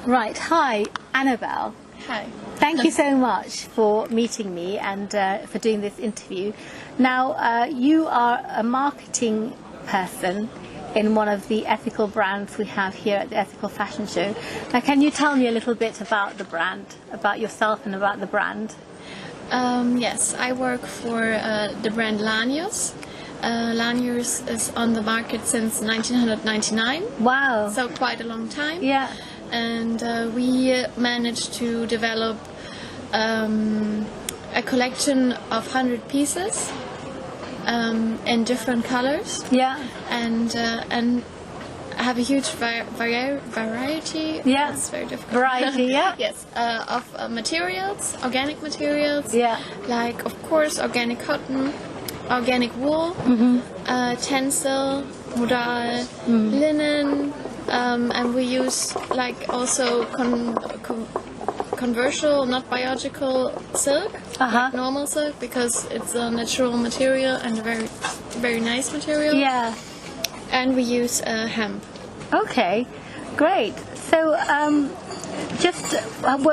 Right. Hi, Annabelle. Hi. Thank you so much for meeting me and for doing this interview. Now, you are a marketing person in one of the ethical brands we have here at the Ethical Fashion Show. Now, can you tell me a little bit about the brand, about yourself and about the brand? Yes, I work for the brand Lanius. Lanius is on the market since 1999. Wow. So quite a long time. Yeah. And we managed to develop a collection of 100 pieces in different colors. Yeah. And have a huge variety. Yeah. That's very difficult. Variety, yeah. Yes, of materials, organic materials. Yeah. Like, of course, organic cotton, organic wool, tencel, modal, linen, and we use like also conventional, not biological silk, like normal silk, because it's a natural material and a very, very nice material. Yeah. And we use hemp. Okay, great. So,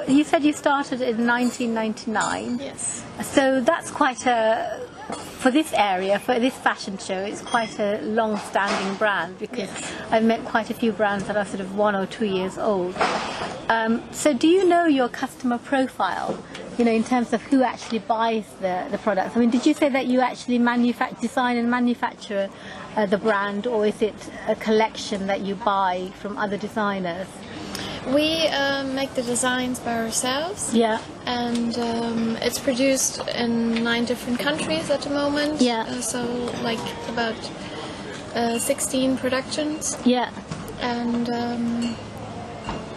you said you started in 1999. Yes. So that's quite for this area, for this fashion show, it's quite a long-standing brand, because I've met quite a few brands that are sort of 1 or 2 years old. So do you know your customer profile, you know, in terms of who actually buys the products? I mean, did you say that you actually design and manufacture the brand, or is it a collection that you buy from other designers? We make the designs by ourselves. Yeah. And it's produced in 9 different countries at the moment. Yeah. So like about 16 productions. Yeah. And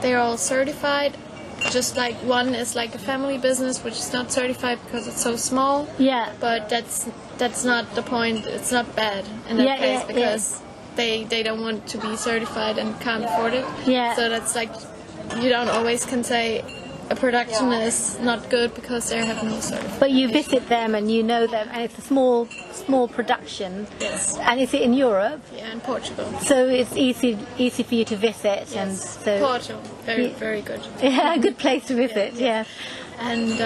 they're all certified. Just like one is like a family business, which is not certified because it's so small. Yeah. But that's not the point. It's not bad in that case, because they don't want to be certified and can't afford it. Yeah. So that's like, you don't always can say a production is not good because they have no certification. But you visit them and you know them, and it's a small production. Yes. And is it in Europe? Yeah, in Portugal. So it's easy for you to visit. Yes. And so Portugal, very good. Yeah, a good place to visit. Yeah. And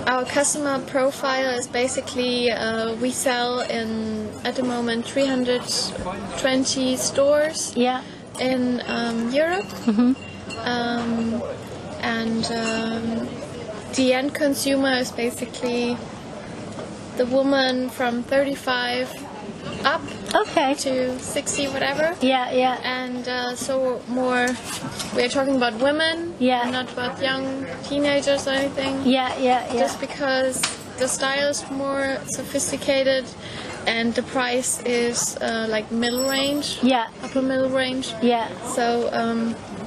our customer profile is basically we sell in at the moment 320 stores. Yeah. In Europe, and the end consumer is basically the woman from 35 up to 60, whatever. Yeah, yeah. And so more, we're talking about women, and not about young teenagers or anything. Yeah, yeah, yeah. Just because the style is more sophisticated. And the price is like middle range, upper middle range. Yeah. So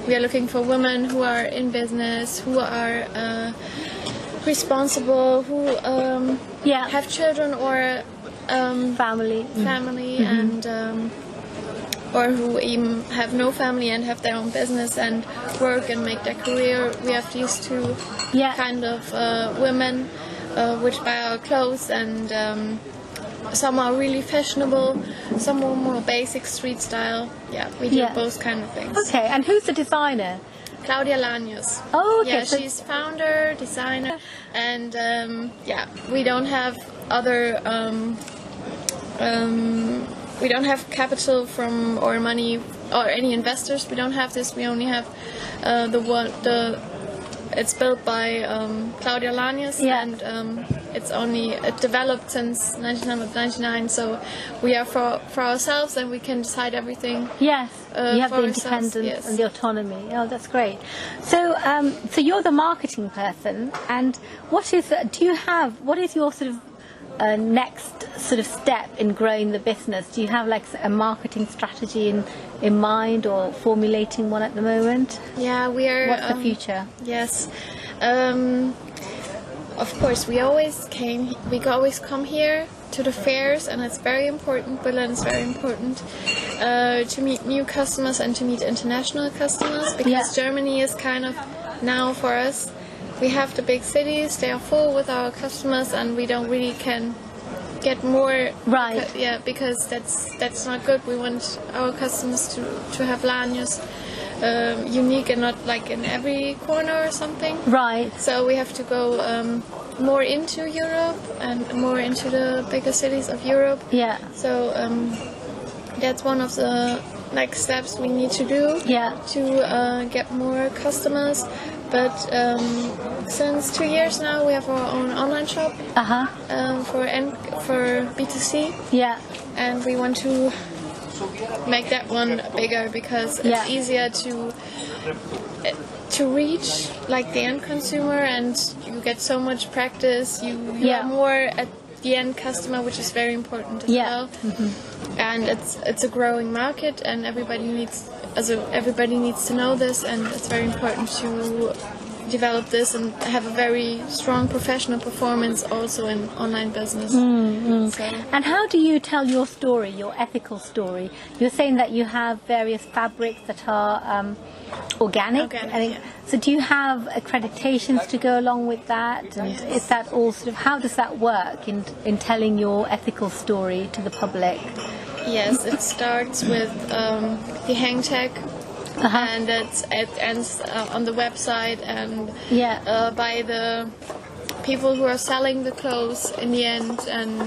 we are looking for women who are in business, who are responsible, who have children or family, and or who even have no family and have their own business and work and make their career. We have these two kind of women which buy our clothes, and some are really fashionable, some are more basic street style. Yeah, we do both kind of things. Okay, and who's the designer? Claudia Lanius. Oh, okay. Yeah, she's founder, designer, and we don't have other, we don't have capital from or money or any investors. We don't have this. We only have it's built by Claudia Lanius, and it developed since 1999, so we are for ourselves, and we can decide everything. Yes, you have the independence and the autonomy. Oh, that's great. So, so you're the marketing person, and what is your sort of next sort of step in growing the business? Do you have like a marketing strategy in mind, or formulating one at the moment? Yeah, we are. What's the future? Yes. Of course, we always come here to the fairs, and it's very important. Berlin is very important to meet new customers and to meet international customers, because Germany is kind of now for us. We have the big cities; they are full with our customers, and we don't really can get more. Right. Because that's not good. We want our customers to have Lanius unique and not like in every corner or something. Right. So we have to go more into Europe and more into the bigger cities of Europe. Yeah. So that's one of the next steps we need to do. Yeah. To get more customers. But since 2 years now, we have our own online shop for B2C. Yeah. And we want to make that one bigger because it's easier to reach like the end consumer, and you get so much practice. You are more at the end customer, which is very important as well. Mm-hmm. And it's a growing market, and everybody needs to know this, and it's very important to develop this and have a very strong professional performance also in online business. Mm-hmm. So. And how do you tell your story, your ethical story? You're saying that you have various fabrics that are organic. So do you have accreditations to go along with that? And is that all sort of, how does that work in telling your ethical story to the public? Yes, it starts with the hang tag. And it ends on the website and by the people who are selling the clothes in the end. And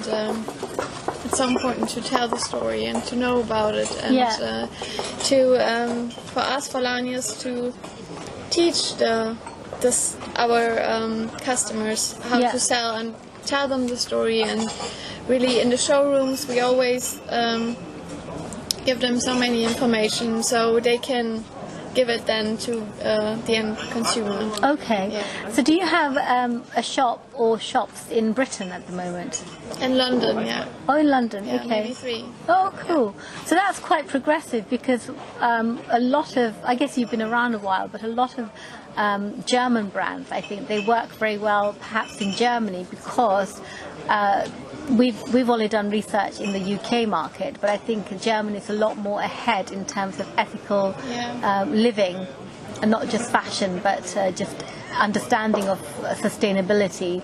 it's so important to tell the story and to know about it, and for us, for Lanius, to teach our customers how to sell and tell them the story. And really, in the showrooms, we always give them so many information so they can give it then to the end consumer. Okay. Yeah. So do you have a shop or shops in Britain at the moment? In London, yeah. Oh, in London, yeah, okay. Maybe 3. Oh, cool. Yeah. So that's quite progressive, because a lot of, I guess you've been around a while, but a lot of German brands, I think, they work very well perhaps in Germany, because we've only done research in the UK market, but I think Germany is a lot more ahead in terms of ethical living, and not just fashion, but just understanding of sustainability.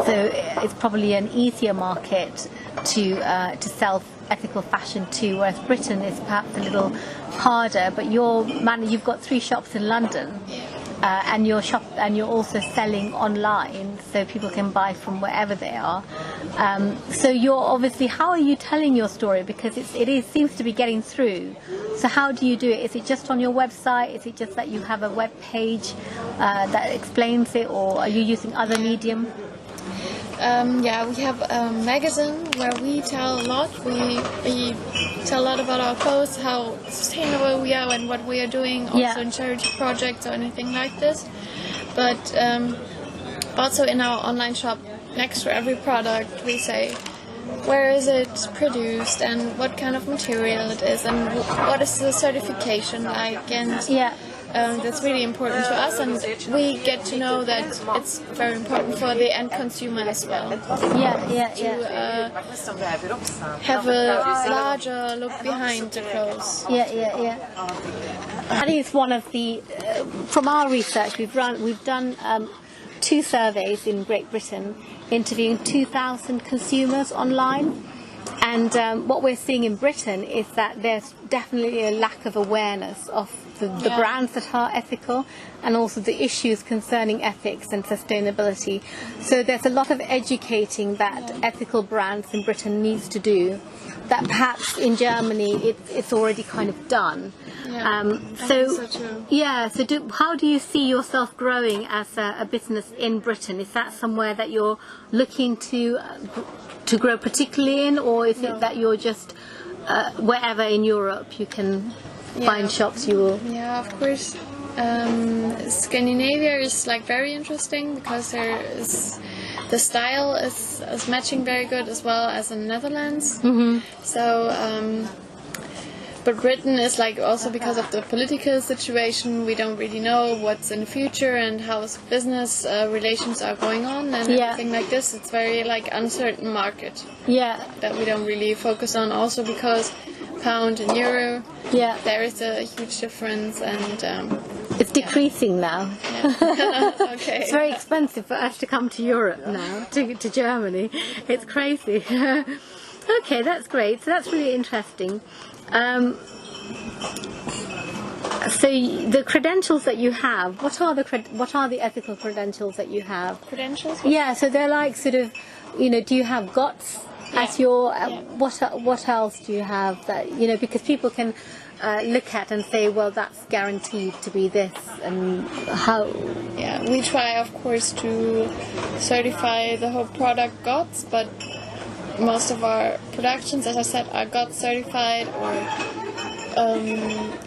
So it's probably an easier market to sell ethical fashion to, whereas Britain is perhaps a little harder. But you've got 3 shops in London. And you're also selling online, so people can buy from wherever they are. So you're obviously, how are you telling your story? Because it seems to be getting through. So how do you do it? Is it just on your website? Is it just that you have a web page that explains it, or are you using other medium? We have a magazine where we tell a lot. We tell a lot about our clothes, how sustainable we are, and what we are doing, also in charity projects or anything like this. But also in our online shop, next to every product, we say where is it produced and what kind of material it is, and what is the certification like, and that's really important to us, and we get to know that it's very important for the end consumer as well. To have a larger look behind the clothes. That is one of the, from our research we've done 2 surveys in Great Britain, interviewing 2,000 consumers online. And what we're seeing in Britain is that there's definitely a lack of awareness of the brands that are ethical, and also the issues concerning ethics and sustainability. So there's a lot of educating that ethical brands in Britain needs to do, that perhaps in Germany it's already kind of done. So how do you see yourself growing as a business in Britain? Is that somewhere that you're looking to grow particularly in, or is it that you're just wherever in Europe you can find shops you will? Yeah, of course. Scandinavia is like very interesting, because the style is matching very good, as well as in Netherlands. Mm-hmm. So but Britain is like, also because of the political situation, we don't really know what's in the future and how business relations are going on and everything like this. It's very like uncertain market that we don't really focus on, also because pound and euro, there is a huge difference, and it's decreasing now. Okay. It's very expensive for us to come to Europe now, to Germany. It's crazy. Okay, that's great. So that's really interesting. So the credentials that you have, what are the ethical credentials that you have? Credentials? Yeah, so they're like sort of, do you have GOTS as your, what else do you have that, because people can look at and say, well, that's guaranteed to be this, and how? Yeah, we try, of course, to certify the whole product GOTS, but most of our productions, as I said, are GOTS certified or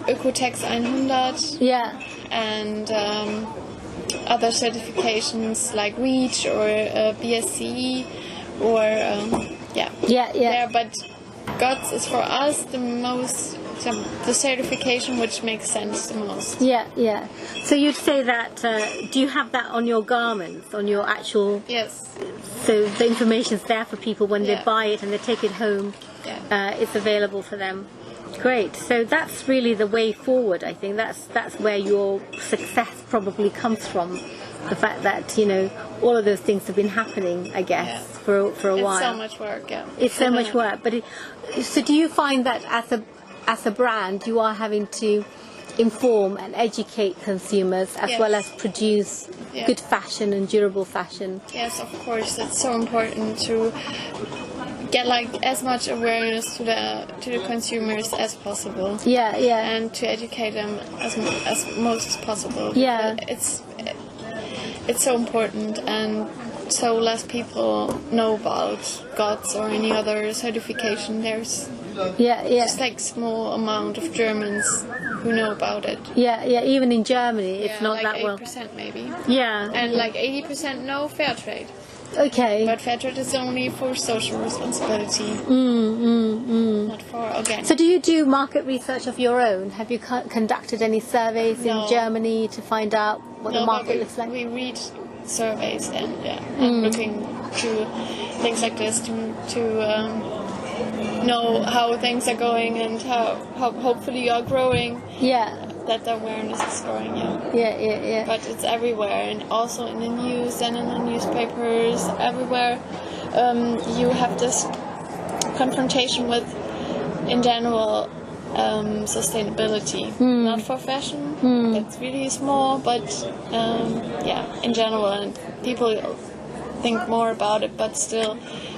Ökotex 100. Yeah. And other certifications like REACH or BSC or there. But GOTS is for us the certification which makes sense the most. Yeah. So you'd say that, do you have that on your garments, on your actual... Yes. So the information's there for people when they buy it and they take it home. Yeah. It's available for them. Great. So that's really the way forward, I think. That's where your success probably comes from. The fact that, all of those things have been happening, I guess, for a while. It's so much work, yeah. It's so much work. But so do you find that as a brand, you are having to inform and educate consumers as well as produce good fashion and durable fashion? Yes, of course. It's so important to get as much awareness to the consumers as possible. Yeah. And to educate them as most as possible. Yeah. It's so important, and so less people know about GOTS or any other certification. There's just small amount of Germans who know about it. Yeah. Even in Germany, it's not that well. 8% maybe. Yeah. And 80% know fair trade. Okay. But fair trade is only for social responsibility, not for organic. So do you do market research of your own? Have you conducted any surveys in Germany to find out what the market looks like? We read surveys and looking through things like this to know how things are going and how hopefully are growing. Yeah. That the awareness is growing, Yeah. But it's everywhere, and also in the news and in the newspapers, everywhere. You have this confrontation with, in general, sustainability. Not for fashion, that's really small, but in general, and people think more about it, but still,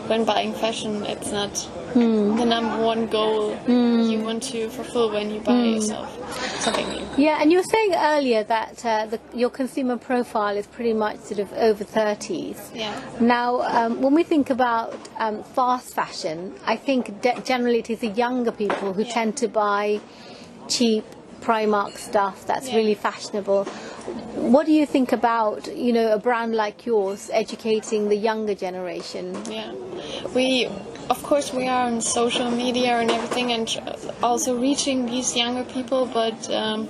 when buying fashion, it's not the number one goal you want to fulfill when you buy yourself something new. Yeah, and you were saying earlier that your consumer profile is pretty much sort of over 30s. Yeah. Now, when we think about fast fashion, I think generally it is the younger people who tend to buy cheap Primark stuff that's really fashionable. What do you think about, a brand like yours educating the younger generation? Yeah, of course we are on social media and everything, and also reaching these younger people, but as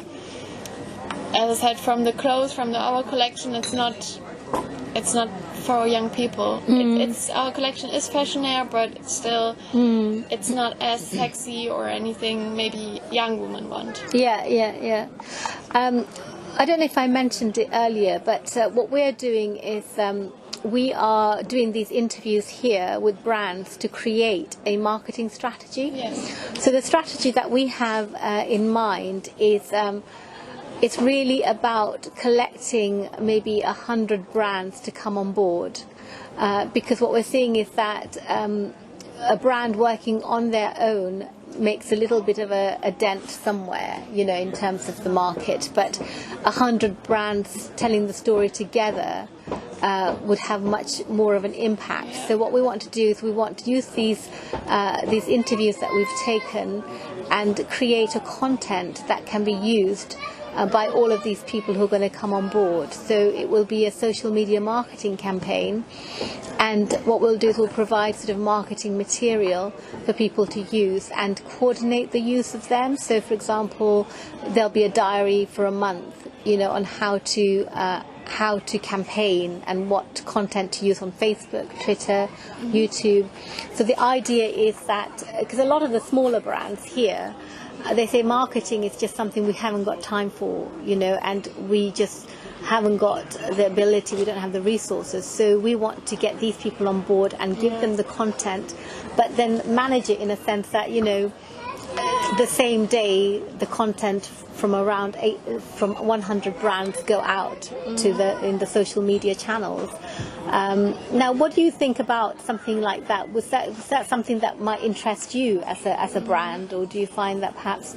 I said, from the clothes, from our collection, it's not for young people. Our collection is fashionaire, but still it's not as sexy or anything maybe young women want. Yeah. I don't know if I mentioned it earlier, but what we're doing is we are doing these interviews here with brands to create a marketing strategy. Yes. So the strategy that we have in mind is it's really about collecting maybe 100 brands to come on board, because what we're seeing is that a brand working on their own makes a little bit of a dent somewhere, in terms of the market, but 100 brands telling the story together would have much more of an impact. So what we want to do is we want to use these interviews that we've taken and create a content that can be used by all of these people who are going to come on board. So it will be a social media marketing campaign, and what we'll do is we'll provide sort of marketing material for people to use and coordinate the use of them. So for example, there'll be a diary for a month, on how to campaign and what content to use on Facebook, Twitter, YouTube. So the idea is that, because a lot of the smaller brands here, they say marketing is just something we haven't got time for, and we just haven't got the ability, we don't have the resources. So we want to get these people on board and give them the content, but then manage it in a sense that, the same day the content from around 100 brands go out to in the social media channels. Now, what do you think about something like that? Was that something that might interest you as a brand, or do you find that perhaps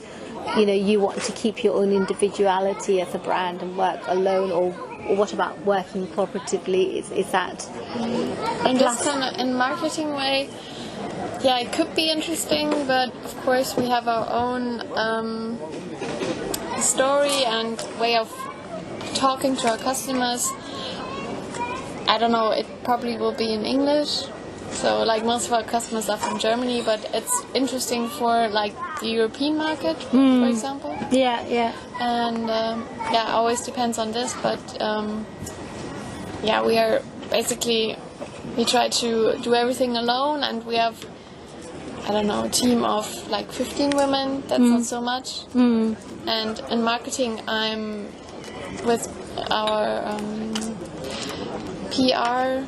you want to keep your own individuality as a brand and work alone, or what about working cooperatively? Is that in this kind of in marketing way? Yeah, it could be interesting, but of course we have our own story and way of talking to our customers. I don't know, it probably will be in English. So like most of our customers are from Germany, but it's interesting for like the European market, for example. Yeah. And always depends on this, but we are basically, we try to do everything alone, and we have, I don't know, a team of like 15 women. That's not so much. And in marketing, I'm with our PR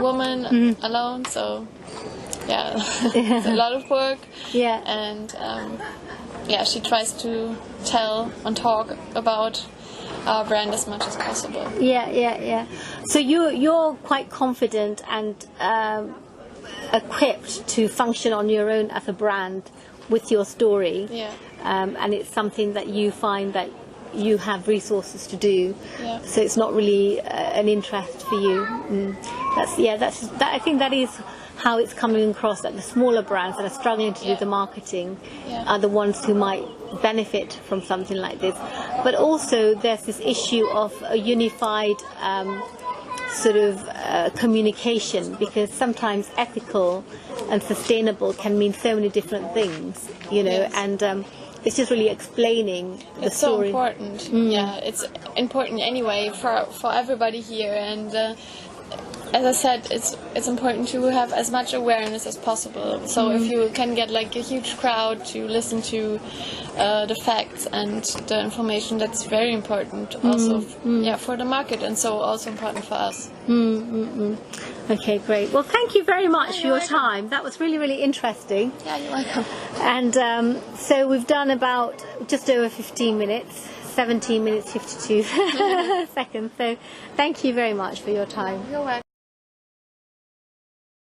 woman alone. So it's a lot of work. Yeah. And she tries to tell and talk about our brand as much as possible. Yeah. So you're quite confident and equipped to function on your own as a brand with your story. Yeah. And it's something that you find that you have resources to do. Yeah. So it's not really an interest for you. I think that is how it's coming across, that the smaller brands that are struggling to do the marketing are the ones who might benefit from something like this. But also there's this issue of a unified communication, because sometimes ethical and sustainable can mean so many different things, and it's just really explaining the story. It's so important. Yeah, it's important anyway for everybody here, and as I said, it's important to have as much awareness as possible. So if you can get like a huge crowd to listen to the facts and the information, that's very important also for the market, and so also important for us. Okay, great. Well, thank you very much for your time. That was really, really interesting. Yeah, you're welcome. And so we've done about just over 15 minutes, 17 minutes 52 seconds. So thank you very much for your time. You're welcome.